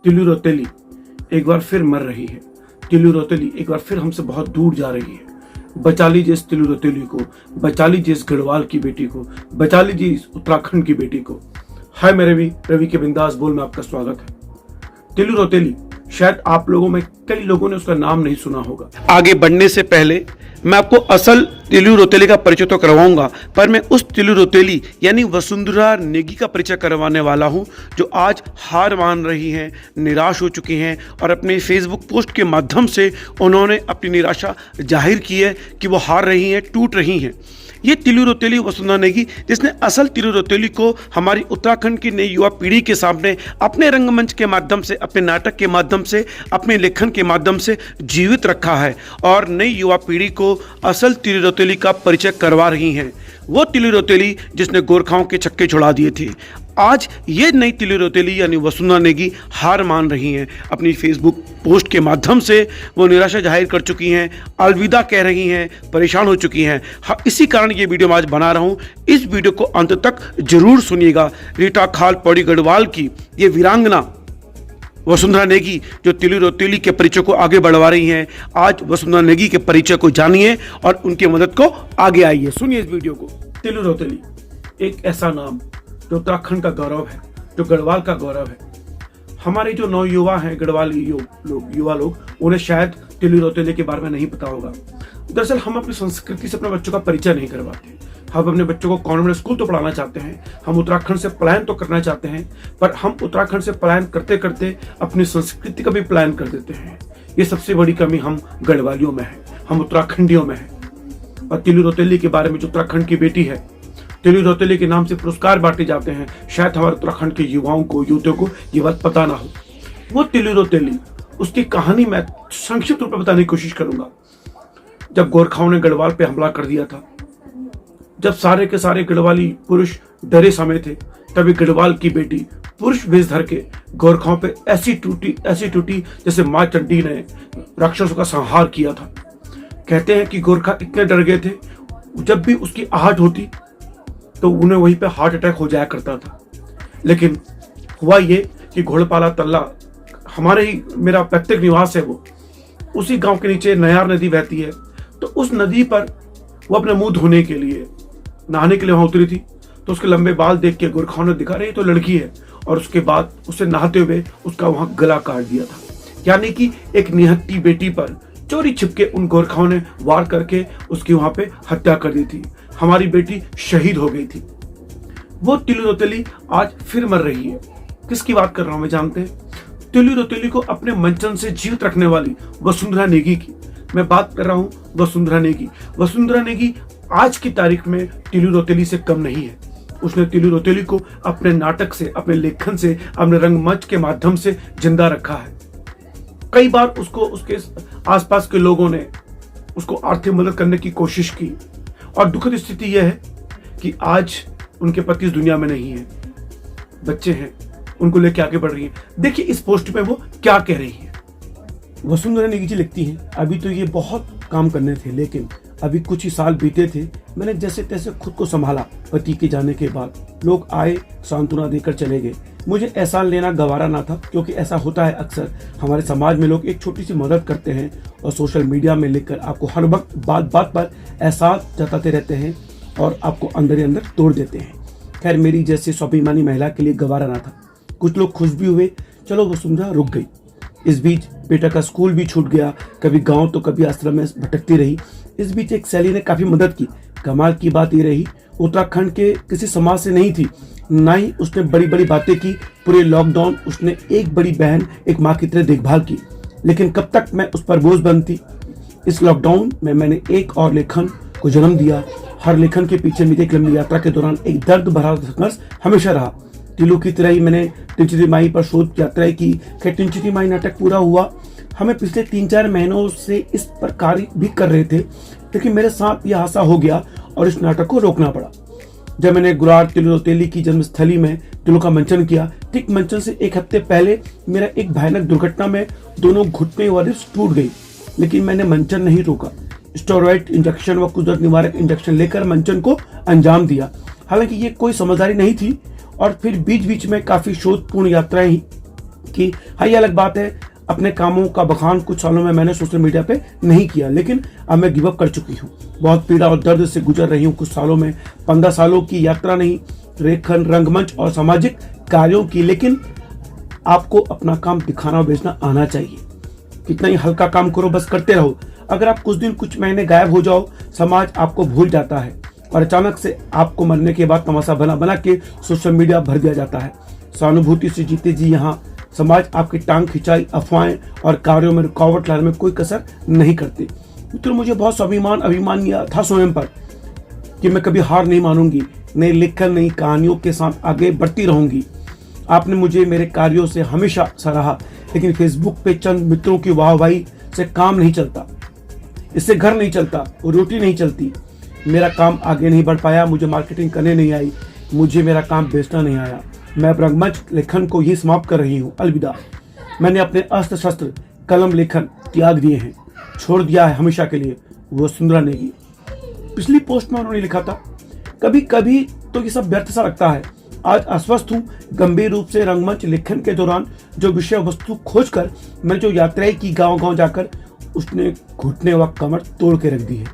तिलू रौतेली एक बार फिर मर रही है। तिलू रौतेली एक बार फिर हमसे बहुत दूर जा रही है। बचा लीजिए इस तिलू रौतेली को, बचा लीजिए इस गढ़वाल की बेटी को, बचा लीजिए इस उत्तराखंड की बेटी को। हाय मैं रवि के बिंदास बोल में आपका स्वागत है। तिलू रौतेली, शायद आप लोगों में कई लोगों ने उसका नाम नहीं सुना होगा। आगे बढ़ने से पहले मैं आपको असल तिलू रौतेली का परिचय तो करवाऊंगा, पर मैं उस तिलू रौतेली यानी वसुंधरा नेगी का परिचय करवाने वाला हूं जो आज हार मान रही हैं, निराश हो चुकी हैं और अपने फेसबुक पोस्ट के माध्यम से उन्होंने अपनी निराशा जाहिर की है कि वो हार रही हैं, टूट रही हैं। ये तिलू रौतेली वसुंधरा नेगी, जिसने असल तिलू रौतेली को हमारी उत्तराखंड की नई युवा पीढ़ी के सामने अपने रंगमंच के माध्यम से, अपने नाटक के माध्यम से, अपने लेखन के माध्यम से जीवित रखा है और नई युवा पीढ़ी को असल तिलू रौतेली का परिचय करवा रही हैं। वो तिलू रौतेली जिसने गोरखाओं के छक्के छुड़ा दिए थे। आज ये नई तिलू रौतेली यानी वसुंधरा नेगी हार मान रही हैं। अपनी फेसबुक पोस्ट के माध्यम से वो निराशा जाहिर कर चुकी हैं, अलविदा कह रही हैं, परेशान हो चुकी हैं। हाँ, इसी कारण ये वीडियो मैं आज बना रहा हूँ। इस वीडियो को अंत तक जरूर सुनिएगा। रीटा खाल पौड़ी गढ़वाल की ये वीरांगना वसुंधरा नेगी जो तिलू रौतेली के परिचय को आगे बढ़वा रही हैं, आज वसुंधरा नेगी के परिचय को जानिए और उनकी मदद को आगे आइए। सुनिए इस वीडियो को। तिलू रौतेली एक ऐसा नाम जो उत्तराखंड का गौरव है, जो गढ़वाल का गौरव है। हमारे जो नौयुवा हैं, गढ़वाली युवा लोग, उन्हें शायद तिलू रौतेली के बारे में नहीं पता होगा। दरअसल हम अपनी संस्कृति से अपने बच्चों का परिचय नहीं करवाते। हम अपने बच्चों को कॉन्वेंट स्कूल तो पढ़ाना चाहते हैं, हम उत्तराखंड से पलायन तो करना चाहते हैं, पर हम उत्तराखंड से पलायन करते करते अपनी संस्कृति का भी पलायन कर देते हैं। ये सबसे बड़ी कमी हम गढ़वालियों में है, हम उत्तराखंडियों में है। और तिलू रौतेली के बारे में, जो उत्तराखंड की बेटी है, तिलू रौतेली के नाम से पुरस्कार बांटे जाते हैं, शायद हमारे उत्तराखंड के युवाओं को, युवतियों को ये बात पता ना हो। वो तिलू रौतेली, उसकी कहानी मैं संक्षिप्त रूप में बताने की कोशिश करूंगा। जब गोरखाओं ने गढ़वाल पे हमला कर दिया था, जब सारे के सारे गढ़वाली पुरुष डरे समय थे, तभी गढ़वाल की बेटी पुरुष वेश धर के गोरखाओं पे ऐसी टूटी जैसे माँ चंडी ने राक्षसों का संहार किया था। कहते हैं कि गोरखा इतने डर गए थे, जब भी उसकी आहट होती तो उन्हें वहीं पे हार्ट अटैक हो जाया करता था। लेकिन हुआ ये कि घोड़पाला तल्ला, हमारे ही मेरा पैतृक निवास है, वो उसी गांव के नीचे नयार नदी बहती है। तो उस नदी पर वो अपने मुंह धोने के लिए, नहाने के लिए वहां उतरी थी। तो उसके लंबे बाल देख के गोरखाओं ने दिखा, रही तो लड़की है, और उसके बाद उसे नहाते हुए उसका वहां गला काट दिया था। यानी कि एक निहत्ती बेटी पर चोरी छिपके उन गोरखाओं ने वार करके उसकी वहां पे हत्या कर दी थी। हमारी बेटी शहीद हो गई थी। वो तिलू रौतेली आज फिर मर रही है। किसकी बात कर रहा हूं मैं, जानते हैं? तिलू रौतेली को अपने मंचन से जीवित रखने वाली वसुंधरा नेगी की मैं बात कर रहा हूं। वसुंधरा नेगी आज की तारीख में तिलू रौतेली से कम नहीं है। उसने तिलू रौतेली को अपने नाटक से, अपने लेखन से, अपने रंगमंच के माध्यम से जिंदा रखा है। कई बार उसको, उसके आसपास के लोगों ने उसको आर्थिक मदद करने की कोशिश की, और दुखद स्थिति यह है कि आज उनके पति इस दुनिया में नहीं है, बच्चे हैं, उनको लेके आगे बढ़ रही है। देखिए इस पोस्ट में वो क्या कह रही है। वसुंधरा नेगी जी लिखती हैं, अभी तो ये बहुत काम करने थे, लेकिन अभी कुछ ही साल बीते थे, मैंने जैसे तैसे खुद को संभाला। पति के जाने के बाद लोग आए, सांत्वना देकर चले गए। मुझे एहसान लेना गवारा ना था, क्योंकि ऐसा होता है अक्सर हमारे समाज में, लोग एक छोटी सी मदद करते हैं और सोशल मीडिया में लिखकर आपको हर वक्त बात बात पर एहसास जताते रहते हैं और आपको अंदर ही अंदर तोड़ देते हैं। खैर, मेरी जैसी स्वाभिमानी महिला के लिए गवारा ना था। कुछ लोग खुश भी हुए, चलो वसुंधरा रुक गई। इस बीच बेटा का स्कूल भी छूट गया, कभी गांव तो कभी आश्रम में भटकती रही। इस बीच एक सैली ने काफी मदद की। कमाल की बात ये रही, उत्तराखंड के किसी समाज से नहीं थी, ना ही उसने बड़ी बड़ी बातें की। पूरे लॉकडाउन उसने एक बड़ी बहन, एक माँ की तरह देखभाल की। लेकिन कब तक मैं उस पर बोझ बनती। इस लॉकडाउन में मैंने एक और लेखन को जन्म दिया। हर लेखन के पीछे मेरी एक लंबी यात्रा के दौरान एक दर्द भरा संघर्ष हमेशा रहा। तिलू की तरह ही मैंने टिंचरी माई पर शोध यात्रा की। खैर, टिंचरी माई नाटक पूरा हुआ। हमें पिछले 3-4 महीनों से इस पर कार्य भी कर रहे थे, लेकिन मेरे साथ यह हादसा हो गया और इस नाटक को रोकना पड़ा। जब मैंने गुरार तिलू रौतेली की जन्मस्थली में तिलू का मंचन किया, ठीक मंचन से एक हफ्ते पहले मेरा एक भयानक दुर्घटना में दोनों घुटने व रिब्स टूट गई। लेकिन मैंने मंचन नहीं रोका। स्टेरॉइड इंजेक्शन व कुछ दर्द निवारक इंजेक्शन लेकर मंचन को अंजाम दिया। हालांकि ये कोई समझदारी नहीं थी, और फिर बीच बीच में काफी शोधपूर्ण यात्राएं कि हाँ, ये अलग बात है, अपने कामों का बखान कुछ सालों में मैंने सोशल मीडिया पे नहीं किया, लेकिन अब मैं गिव अप कर चुकी हूँ। बहुत पीड़ा और दर्द से गुजर रही हूँ कुछ सालों में, 15 सालों की यात्रा नहीं, रेखन, रंगमंच और सामाजिक कार्यों की। लेकिन आपको अपना काम दिखाना और बेचना आना चाहिए। कितना ही हल्का काम करो, बस करते रहो। अगर आप कुछ दिन, कुछ महीने गायब हो जाओ, समाज आपको भूल जाता है और अचानक से आपको मरने के बाद तमाशा बना बना के सोशल मीडिया भर दिया जाता है। सहानुभूति से जीते जी यहाँ समाज आपकी टांग खिंचाई, अफवाहें और कार्यों में रुकावट लाने में कोई कसर नहीं करती। मित्रों, मुझे बहुत अभिमान था स्वयं पर कि मैं कभी हार नहीं मानूंगी, नई लेखन, नई कहानियों के साथ आगे बढ़ती रहूंगी। आपने मुझे मेरे कार्यों से हमेशा सराहा, लेकिन फेसबुक पे चंद मित्रों की वाहवाही से काम नहीं चलता, इससे घर नहीं चलता, रोटी नहीं चलती। मेरा काम आगे नहीं बढ़ पाया, मुझे मार्केटिंग करने नहीं आई, मुझे मेरा काम बेचना नहीं आया। मैं अब रंगमंच लेखन को ही समाप्त कर रही हूँ, अलविदा। मैंने अपने अस्त्र शस्त्र कलम लेखन त्याग दिए हैं, छोड़ दिया है हमेशा के लिए। वसुंधरा नेगी। पिछली पोस्ट में उन्होंने लिखा था, कभी कभी तो ये सब व्यर्थ सा लगता है। आज अस्वस्थ हूँ, गंभीर रूप से। रंगमंच लेखन के दौरान जो विषय वस्तु खोजकर मैंने जो यात्राएं की गांव गांव जाकर, उसने घुटने व कमर तोड़ के रख दी है,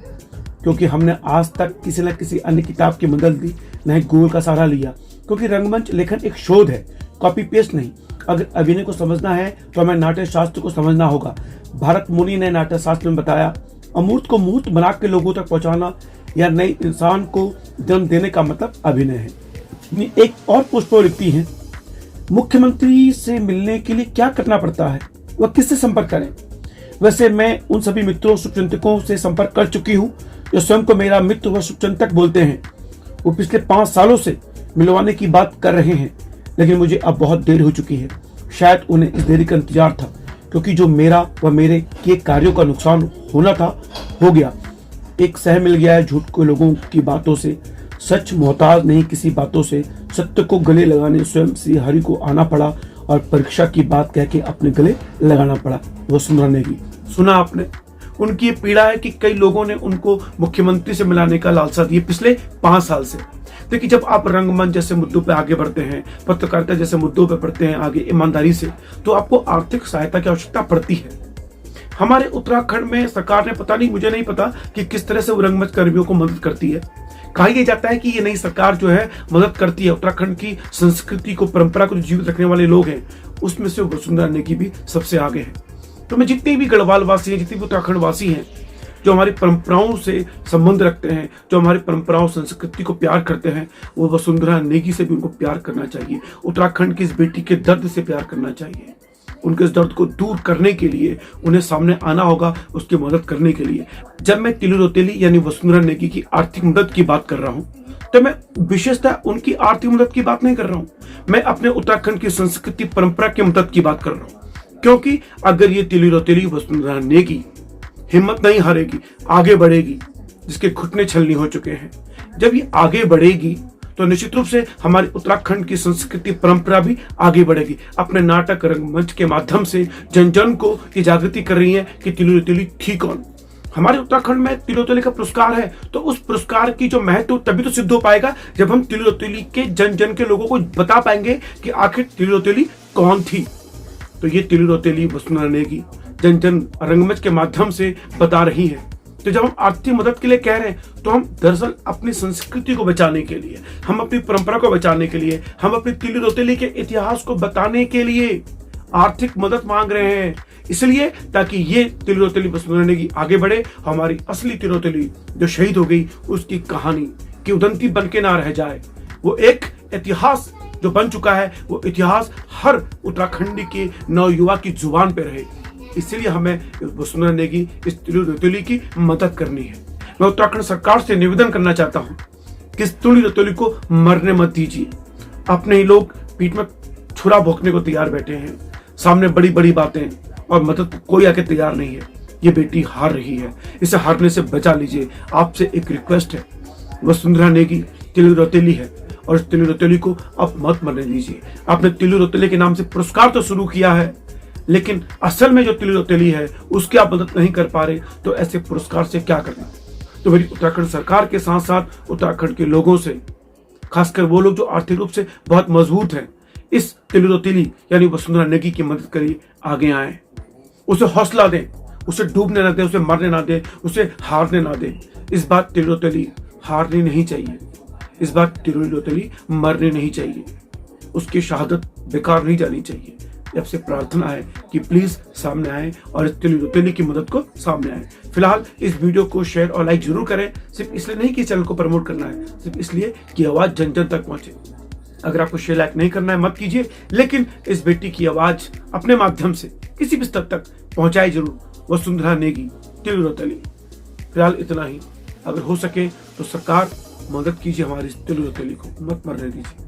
क्योंकि हमने आज तक किसी न किसी अन्य किताब की मदद ली, न ही गूगल का सहारा लिया। क्योंकि रंगमंच लेखन एक शोध है, कॉपी पेस्ट नहीं। अगर अभिनय को समझना है तो हमें नाट्य शास्त्र को समझना होगा। भारत मुनि ने नाट्य शास्त्र में बताया, अमूर्त को मूर्त बना के लोगों तक पहुंचाना या नए इंसान को जन्म देने का मतलब अभिनय है। एक और पोस्ट पर लिखती हैं, मुख्यमंत्री से मिलने के लिए क्या करना पड़ता है, वह किससे संपर्क करें। वैसे मैं उन सभी मित्रों, शुभचिंतकों से संपर्क कर चुकी हूँ जो स्वयं को मेरा मित्र व शुभचिंतक बोलते हैं। वो पिछले 5 सालों से मिलवाने की बात कर रहे हैं, लेकिन मुझे अब बहुत देर हो चुकी है। शायद उन्हें इस देरी का इंतजार था, क्योंकि जो मेरा व मेरे किए कार्यों का नुकसान होना था हो गया। एक सह मिल गया है झूठ को लोगों की बातों से, सच मोहताज नहीं किसी बातों से। सत्य को गले लगाने स्वयं श्री हरि को आना पड़ा और परीक्षा की बात कह के अपने गले लगाना पड़ा। वसुंधरा नेगी। सुना आपने, उनकी ये पीड़ा है कि कई लोगों ने उनको मुख्यमंत्री से मिलाने का लालसा दिए पिछले 5 साल से। देखिए, जब आप रंगमंच जैसे मुद्दों पे आगे बढ़ते हैं, पत्रकारिता जैसे मुद्दों पे बढ़ते हैं आगे ईमानदारी से, तो आपको आर्थिक सहायता की आवश्यकता पड़ती है। हमारे उत्तराखंड में सरकार ने, पता नहीं, मुझे नहीं पता कि किस तरह से वो रंगमंच कर्मियों को मदद करती है। कहा यह जाता है कि ये नई सरकार जो है मदद करती है। उत्तराखंड की संस्कृति को, परंपरा को जीवित रखने वाले लोग हैं, उसमें से वसुंधरा नेगी भी सबसे आगे है। तो मैं जितने भी गढ़वाल वासी हैं, जितने भी उत्तराखंड वासी हैं, जो हमारी परंपराओं से संबंध रखते हैं, जो हमारी परंपराओं, संस्कृति को प्यार करते हैं, वो वसुंधरा नेगी से भी उनको प्यार करना चाहिए। उत्तराखंड की इस बेटी के दर्द से प्यार करना चाहिए। उनके इस दर्द को दूर करने के लिए उन्हें सामने आना होगा, उसकी मदद करने के लिए। जब मैं तिलु रौतेली यानी वसुंधरा नेगी की आर्थिक मदद की बात कर रहा हूँ, तो मैं विशेषतः उनकी आर्थिक मदद की बात नहीं कर रहा हूँ। मैं अपने उत्तराखंड की संस्कृति, परंपरा की मदद की बात कर रहा हूँ। क्योंकि अगर ये तिलु रौतेली वसुंधरा नेगी हिम्मत नहीं हारेगी, आगे बढ़ेगी, जिसके घुटने छलनी हो चुके हैं, जब ये आगे बढ़ेगी तो निश्चित रूप से हमारी उत्तराखंड की संस्कृति, परंपरा भी आगे बढ़ेगी। अपने नाटक, रंगमंच के माध्यम से जन जन को ये जागृति कर रही है कि तिलु रौतेली थी कौन। हमारे उत्तराखंड में तिलु रौतेली का पुरस्कार है, तो उस पुरस्कार की जो महत्व तभी तो सिद्ध हो पाएगा जब हम तिलु रौतेली के जन जन के लोगों को बता पाएंगे कि आखिर तिलु रौतेली कौन थी। तो ये तिलु रौतेली वसुंधरा नेगी जन जन रंगमंच के माध्यम से बता रही है। तो जब हम आर्थिक मदद के लिए कह रहे हैं, तो हम दरअसल अपनी संस्कृति को बचाने के लिए, हम अपनी परंपरा को बचाने के लिए, हम अपनी तिलु रौतेली के इतिहास को बताने के लिए आर्थिक मदद मांग रहे हैं। इसलिए ताकि ये तिलु रौतेली वसुंधरा नेगी आगे बढ़े, हमारी असली तिलु रौतेली जो शहीद हो गई, उसकी कहानी की उदंती बन के ना रह जाए। वो एक इतिहास जो बन चुका है, वो इतिहास हर उत्तराखंडी के नवयुवा की जुबान पे रहे। इसलिए हमें वसुंधरा नेगी, इस तिलु रौतेली की मदद करनी है। मैं उत्तराखंड सरकार से निवेदन करना चाहता हूँ कि इस तिलु रौतेली को मरने मत दीजिए। अपने ही लोग पीठ में छुरा भोंकने को तैयार बैठे हैं, सामने बड़ी बड़ी बातें, और मदद को कोई आके तैयार नहीं है। ये बेटी हार रही है, इसे हारने से बचा लीजिए। आपसे एक रिक्वेस्ट है, वसुंधरा नेगी तिलु रौतेली है और इस तिलु रौतेली को अब मत मरने दीजिए। आपने तिलु रौतेली के नाम से पुरस्कार तो शुरू किया है, लेकिन असल में जो तिलु रौतेली है उसकी आप मदद नहीं कर पा रहे, तो ऐसे पुरस्कार से क्या करना। तो मेरी उत्तराखंड सरकार के साथ साथ उत्तराखंड के लोगों से, खासकर वो लोग जो आर्थिक रूप से बहुत मजबूत हैं, इस तिली रोतेली यानी वसुंधरा नेगी की मदद के लिए आगे आए, उसे हौसला दें, उसे डूबने ना दें, उसे मरने ना दें, उसे हारने ना दें। इस बार तिली रोतेली हारनी नहीं चाहिए, इस बार तिली रोतेली मरनी नहीं चाहिए, उसकी शहादत बेकार नहीं जानी चाहिए। आपसे प्रार्थना है कि प्लीज सामने आए और इस तिली रोतेली की मदद को सामने आए। फिलहाल इस वीडियो को शेयर और लाइक जरूर करें, सिर्फ इसलिए नहीं कि चैनल को प्रमोट करना है, सिर्फ इसलिए कि आवाज जन जन तक पहुंचे। अगर आपको शेयर लाइक नहीं करना है मत कीजिए, लेकिन इस बेटी की आवाज अपने माध्यम से किसी भी स्तर तक पहुंचाए जरूर, वसुंधरा नेगी तिली रोतेली। फिलहाल इतना ही, अगर हो सके तो सरकार मदद कीजिए हमारी तिली रोतेली को, मत मरने दीजिए।